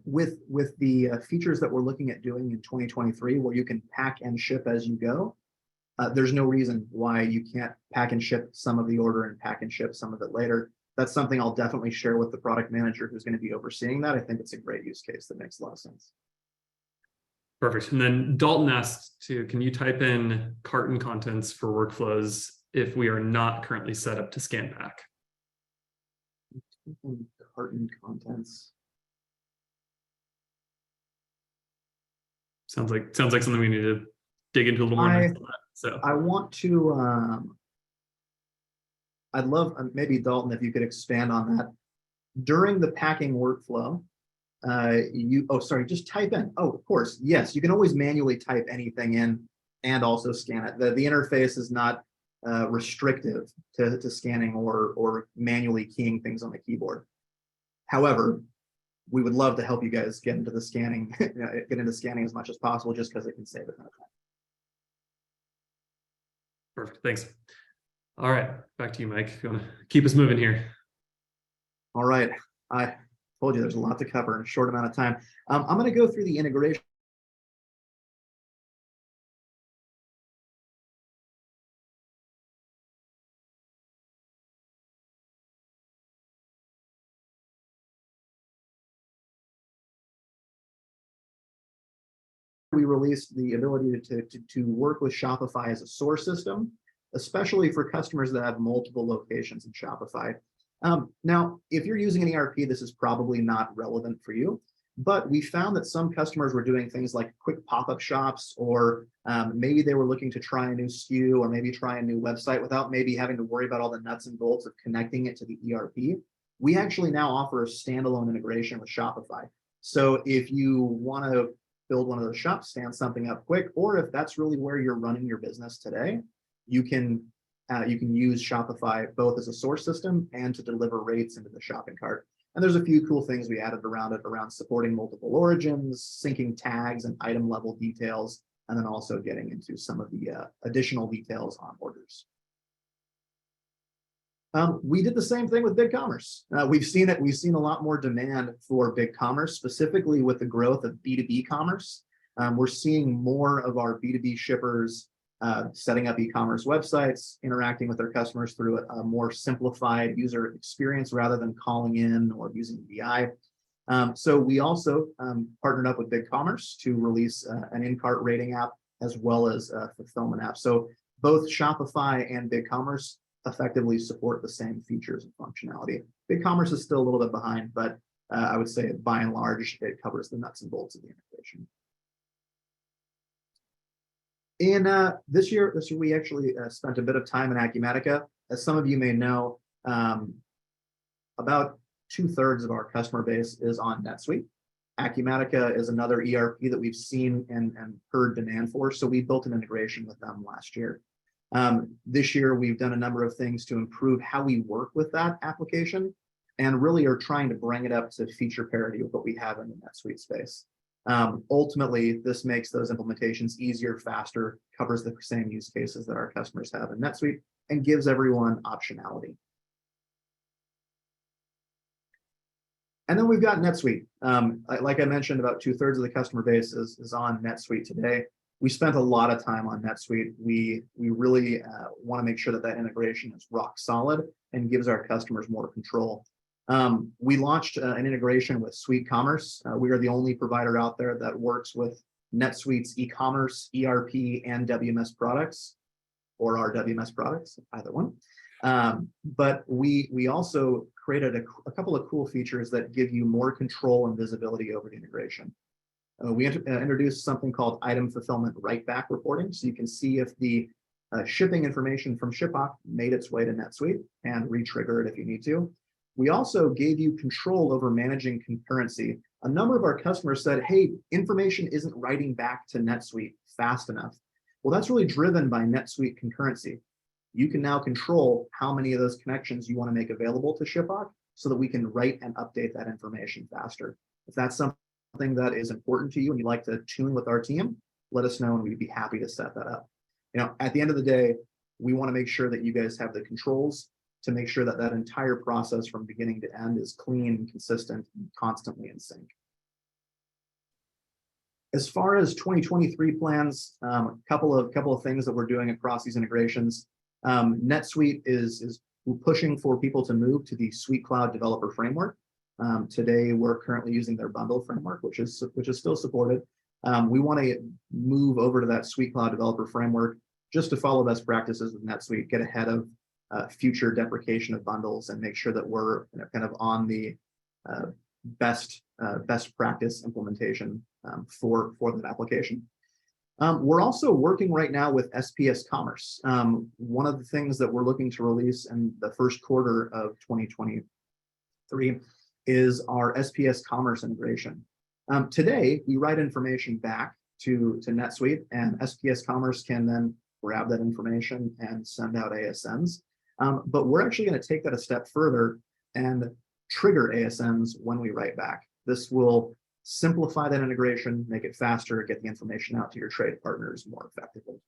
with the features that we're looking at doing in 2023, where you can pack and ship as you go, there's no reason why you can't pack and ship some of the order and pack and ship some of it later. That's something I'll definitely share with the product manager who's going to be overseeing that. I think it's a great use case that makes a lot of sense. Perfect. And then Dalton asked too, can you type in carton contents for workflows if we are not currently set up to scan pack? Carton contents. Sounds like something we need to dig into a little more. So I want to, I'd love, maybe Dalton, if you could expand on that. During the packing workflow, just type in, of course, yes, you can always manually type anything in and also scan it. The interface is not restrictive to scanning or manually keying things on the keyboard. However, we would love to help you guys get into the scanning, get into scanning as much as possible, just because it can save a ton of time. Perfect. Thanks. All right, back to you, Mike. If you want to keep us moving here. All right. I told you there's a lot to cover in a short amount of time. I'm going to go through the integration. We released the ability to work with Shopify as a source system, especially for customers that have multiple locations in Shopify. Now, if you're using an ERP, this is probably not relevant for you, but we found that some customers were doing things like quick pop-up shops, or maybe they were looking to try a new SKU or maybe try a new website without maybe having to worry about all the nuts and bolts of connecting it to the ERP. We actually now offer a standalone integration with Shopify. So if you want to build one of those shops, stand something up quick, or if that's really where you're running your business today, you can use Shopify both as a source system and to deliver rates into the shopping cart. And there's a few cool things we added around it, around supporting multiple origins, syncing tags and item level details, and then also getting into some of the additional details on orders. We did the same thing with BigCommerce. We've seen a lot more demand for BigCommerce, specifically with the growth of B2B commerce. We're seeing more of our B2B shippers setting up e-commerce websites, interacting with their customers through a more simplified user experience rather than calling in or using BI. So we also partnered up with BigCommerce to release an in-cart rating app as well as a fulfillment app. So both Shopify and BigCommerce effectively support the same features and functionality. BigCommerce is still a little bit behind, but I would say by and large, it covers the nuts and bolts of the integration. In this year we actually spent a bit of time in Acumatica. As some of you may know, about 2/3 of our customer base is on NetSuite. Acumatica is another ERP that we've seen and heard demand for, so we built an integration with them last year. This year, we've done a number of things to improve how we work with that application and really are trying to bring it up to feature parity with what we have in the NetSuite space. Ultimately, this makes those implementations easier, faster, covers the same use cases that our customers have in NetSuite, and gives everyone optionality. And then we've got NetSuite. Like I mentioned, about 2/3 of the customer base is on NetSuite today. We spent a lot of time on NetSuite. We really want to make sure that that integration is rock solid and gives our customers more control. We launched an integration with Suite Commerce. We are the only provider out there that works with NetSuite's e-commerce, ERP, and WMS products, or our WMS products, either one. But we also created a couple of cool features that give you more control and visibility over the integration. We introduced something called item fulfillment write back reporting, so you can see if the shipping information from ShipHawk made its way to NetSuite and re-trigger it if you need to. We also gave you control over managing concurrency. A number of our customers said, hey, information isn't writing back to NetSuite fast enough. Well, that's really driven by NetSuite concurrency. You can now control how many of those connections you want to make available to ShipHawk so that we can write and update that information faster. If that's something that is important to you and you'd like to tune with our team, let us know and we'd be happy to set that up. At the end of the day, we want to make sure that you guys have the controls to make sure that that entire process from beginning to end is clean and consistent and constantly in sync. As far as 2023 plans, a couple of things that we're doing across these integrations. NetSuite is pushing for people to move to the Suite Cloud Developer Framework. Today, we're currently using their bundle framework, which is still supported. We want to move over to that Suite Cloud Developer Framework just to follow best practices with NetSuite, get ahead of future deprecation of bundles, and make sure that we're kind of on the best practice implementation for that application. We're also working right now with SPS Commerce. One of the things that we're looking to release in the first quarter of 2023 is our SPS Commerce integration. Today, we write information back to NetSuite, and SPS Commerce can then grab that information and send out ASNs. But we're actually going to take that a step further and trigger ASNs when we write back. This will simplify that integration, make it faster, get the information out to your trade partners more effectively.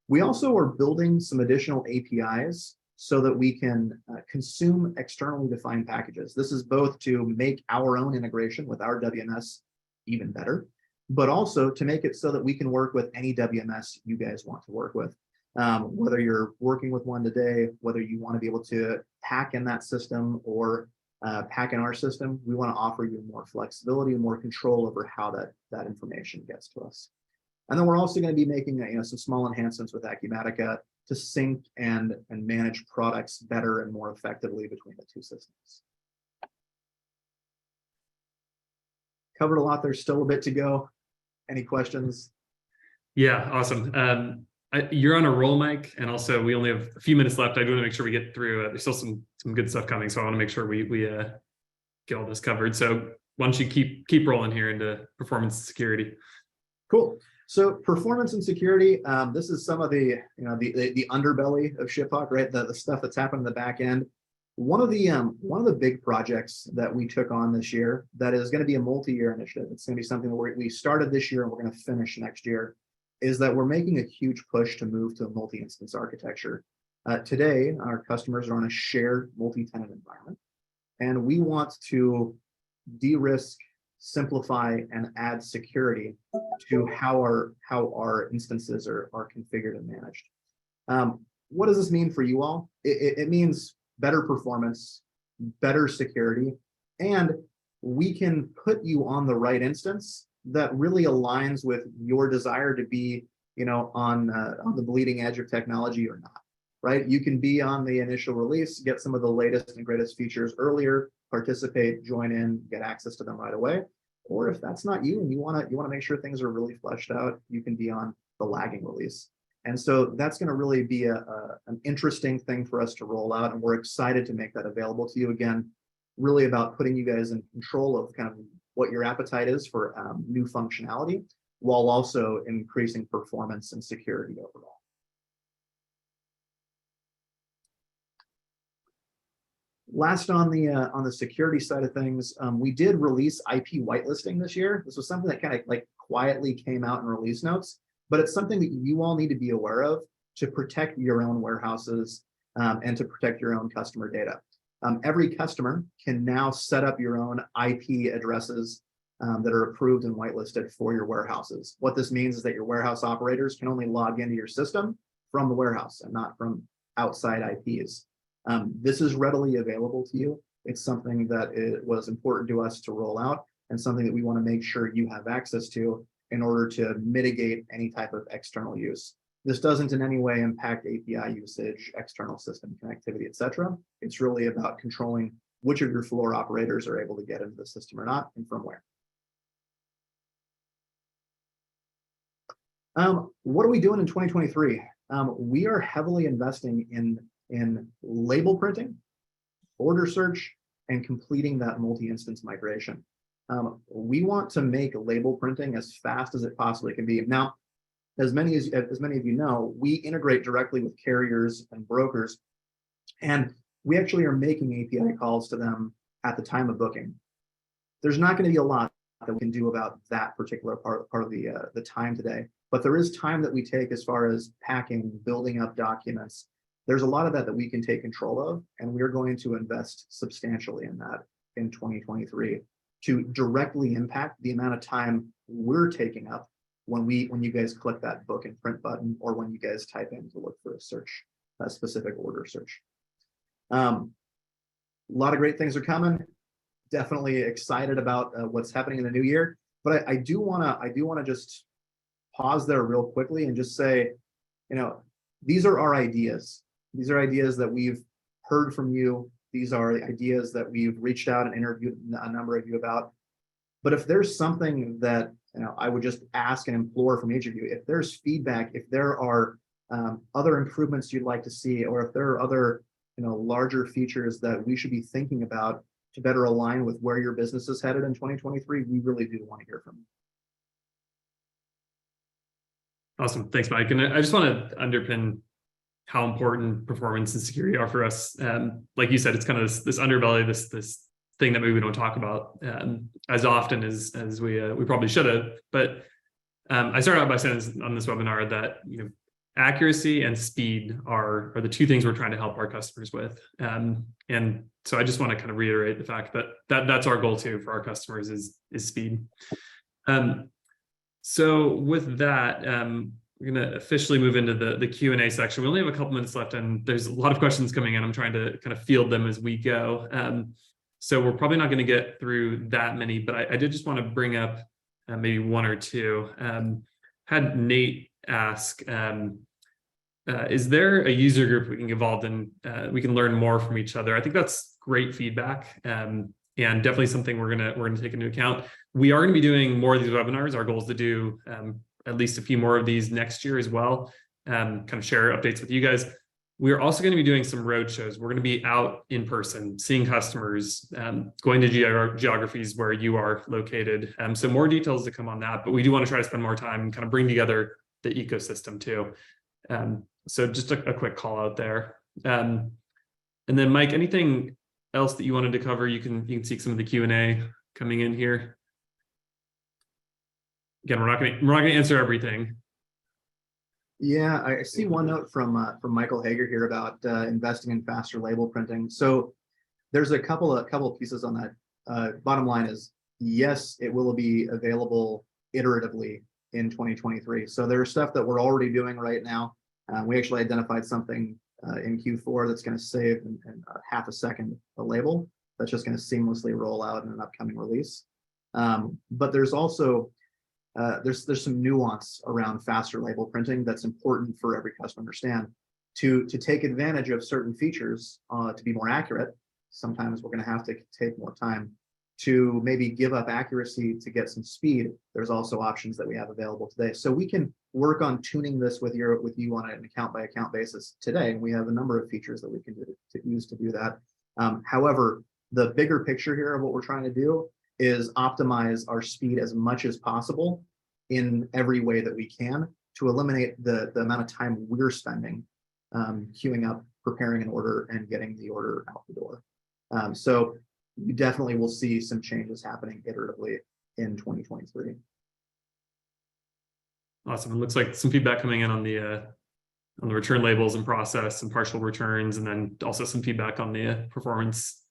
We also are building some additional APIs so that we can consume externally defined packages. This is both to make our own integration with our WMS even better, but also to make it so that we can work with any WMS you guys want to work with. Whether you're working with one today, whether you want to be able to pack in that system or pack in our system, we want to offer you more flexibility and more control over how that information gets to us. And then we're also going to be making some small enhancements with Acumatica to sync and manage products better and more effectively between the two systems. Covered a lot. There's still a bit to go. Any questions? Yeah, awesome. You're on a roll, Mike, and also we only have a few minutes left. I do want to make sure we get through. There's still some good stuff coming, so I want to make sure we get all this covered. So why don't you keep rolling here into performance and security? Cool. So performance and security. This is some of the the underbelly of ShipHawk, right? The stuff that's happened in the back end. One of the big projects that we took on this year that is going to be a multi-year initiative. It's going to be something that we started this year and we're going to finish next year. Is that we're making a huge push to move to a multi-instance architecture. Today, our customers are on a shared multi-tenant environment, and we want to de-risk, simplify, and add security to how our instances are configured and managed. What does this mean for you all? It means better performance, better security, and we can put you on the right instance that really aligns with your desire to be, on the bleeding edge of technology or not, right? You can be on the initial release, get some of the latest and greatest features earlier, participate, join in, get access to them right away. Or if that's not you and you want to make sure things are really fleshed out, you can be on the lagging release. And so that's going to really be an interesting thing for us to roll out. And we're excited to make that available to you again, really about putting you guys in control of kind of what your appetite is for new functionality, while also increasing performance and security overall. Last on the security side of things, we did release IP whitelisting this year. This was something that kind of like quietly came out in release notes, but it's something that you all need to be aware of to protect your own warehouses and to protect your own customer data. Every customer can now set up your own IP addresses that are approved and whitelisted for your warehouses. What this means is that your warehouse operators can only log into your system from the warehouse and not from outside IPs. This is readily available to you. It's something that it was important to us to roll out and something that we want to make sure you have access to in order to mitigate any type of external use. This doesn't in any way impact API usage, external system connectivity, etc. It's really about controlling which of your floor operators are able to get into the system or not, and from where. What are we doing in 2023? We are heavily investing in label printing, order search, and completing that multi-instance migration. We want to make label printing as fast as it possibly can be. Now, as many of you know, we integrate directly with carriers and brokers, and we actually are making API calls to them at the time of booking. There's not going to be a lot that we can do about that particular part of the time today, but there is time that we take as far as packing, building up documents. There's a lot of that we can take control of, and we're going to invest substantially in that in 2023 to directly impact the amount of time we're taking up when you guys click that book and print button, or when you guys type in to look for a specific order search. A lot of great things are coming. Definitely excited about what's happening in the new year. But I do want to just pause there real quickly and just say, these are our ideas. These are ideas that we've heard from you. These are ideas that we've reached out and interviewed a number of you about. But if there's something that I would just ask and implore from each of you, if there's feedback, if there are other improvements you'd like to see, or if there are other larger features that we should be thinking about to better align with where your business is headed in 2023, we really do want to hear from you. Awesome. Thanks, Mike. And I just want to underpin how important performance and security are for us. Like you said, it's kind of this underbelly, this thing that maybe we don't talk about as often as we probably should have. But I started out by saying on this webinar that accuracy and speed are the two things we're trying to help our customers with. And so I just want to kind of reiterate the fact that that's our goal too for our customers is speed. So with that, we're going to officially move into the Q&A section. We only have a couple minutes left, and there's a lot of questions coming in. I'm trying to kind of field them as we go. So we're probably not going to get through that many, but I did just want to bring up maybe one or two. Had Nate ask, is there a user group we can get involved in? We can learn more from each other. I think that's great feedback, and definitely something we're gonna take into account. We are going to be doing more of these webinars. Our goal is to do at least a few more of these next year as well. Kind of share updates with you guys. We're also going to be doing some road shows. We're going to be out in person, seeing customers, going to geographies where you are located. So more details to come on that, but we do want to try to spend more time and kind of bring together the ecosystem too. So just a quick call out there. And then Mike, anything else that you wanted to cover? You can see some of the Q&A coming in here. Again, we're not going to answer everything. Yeah, I see one note from Michael Hager here about investing in faster label printing. So there's a couple of pieces on that. Bottom line is, yes, it will be available iteratively in 2023. So there's stuff that we're already doing right now. We actually identified something in Q4 that's going to save in half a second a label. That's just going to seamlessly roll out in an upcoming release. But there's also there's some nuance around faster label printing that's important for every customer to understand. To take advantage of certain features to be more accurate, sometimes we're going to have to take more time. To maybe give up accuracy to get some speed, there's also options that we have available today. So we can work on tuning this with you on an account by account basis today. And we have a number of features that we can use to do that. However, the bigger picture here of what we're trying to do is optimize our speed as much as possible in every way that we can to eliminate the amount of time we're spending queuing up, preparing an order, and getting the order out the door. So you definitely will see some changes happening iteratively in 2023. Awesome. It looks like some feedback coming in on the return labels and process and partial returns, and then also some feedback on the performance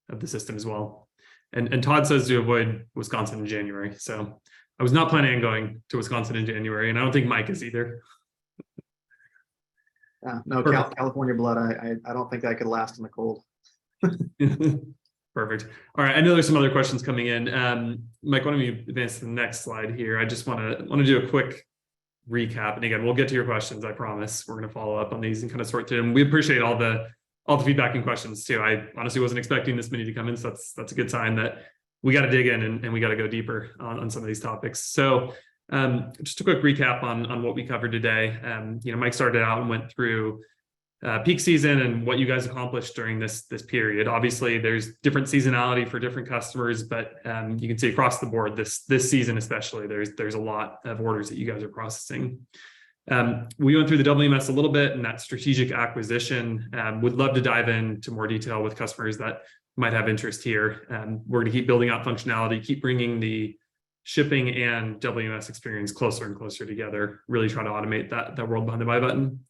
of the system as well. And Todd says to avoid Wisconsin in January. So I was not planning on going to Wisconsin in January, and I don't think Mike is either. No, California blood. I don't think I could last in the cold. Perfect. All right. I know there's some other questions coming in. Mike, why don't you advance to the next slide here? I just want to do a quick recap. And again, we'll get to your questions. I promise. We're going to follow up on these and kind of sort through them. We appreciate all the feedback and questions too. I honestly wasn't expecting this many to come in. So that's a good sign that we got to dig in and we got to go deeper on some of these topics. So just a quick recap on what we covered today. Mike started out and went through peak season and what you guys accomplished during this period. Obviously, there's different seasonality for different customers, but you can see across the board this season especially, there's a lot of orders that you guys are processing. We went through the WMS a little bit and that strategic acquisition. Would love to dive into more detail with customers that might have interest here. We're going to keep building out functionality, keep bringing the shipping and WMS experience closer and closer together, really try to automate that world behind the buy button.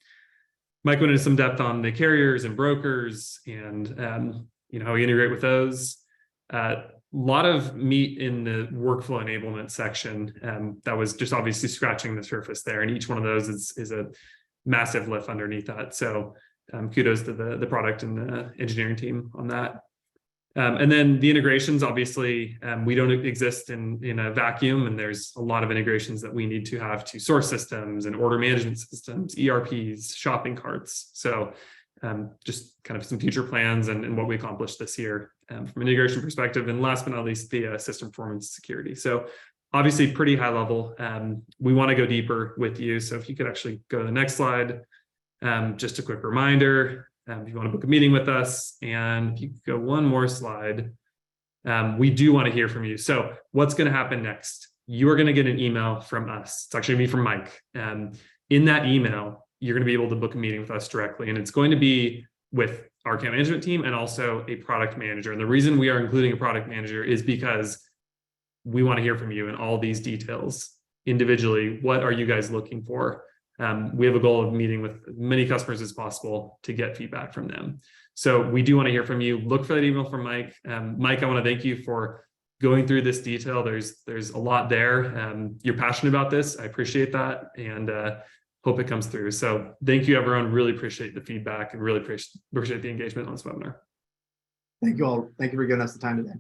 Mike went into some depth on the carriers and brokers and how we integrate with those. A lot of meat in the workflow enablement section that was just obviously scratching the surface there. And each one of those is a massive lift underneath that. So kudos to the product and the engineering team on that. And then the integrations, obviously, we don't exist in a vacuum, and there's a lot of integrations that we need to have to source systems and order management systems, ERPs, shopping carts. So just kind of some future plans and what we accomplished this year from an integration perspective. And last but not least, the system performance security. So obviously pretty high level. We want to go deeper with you. So if you could actually go to the next slide, just a quick reminder. If you want to book a meeting with us, and if you could go one more slide, we do want to hear from you. So what's going to happen next? You are going to get an email from us. It's actually going to be from Mike. In that email, you're going to be able to book a meeting with us directly, and it's going to be with our account management team and also a product manager. And the reason we are including a product manager is because we want to hear from you in all these details individually. What are you guys looking for? We have a goal of meeting with as many customers as possible to get feedback from them. So we do want to hear from you. Look for that email from Mike. Mike, I want to thank you for going through this detail. There's a lot there. You're passionate about this. I appreciate that, and hope it comes through. So thank you, everyone. Really appreciate the feedback and really appreciate the engagement on this webinar. Thank you all. Thank you for giving us the time today.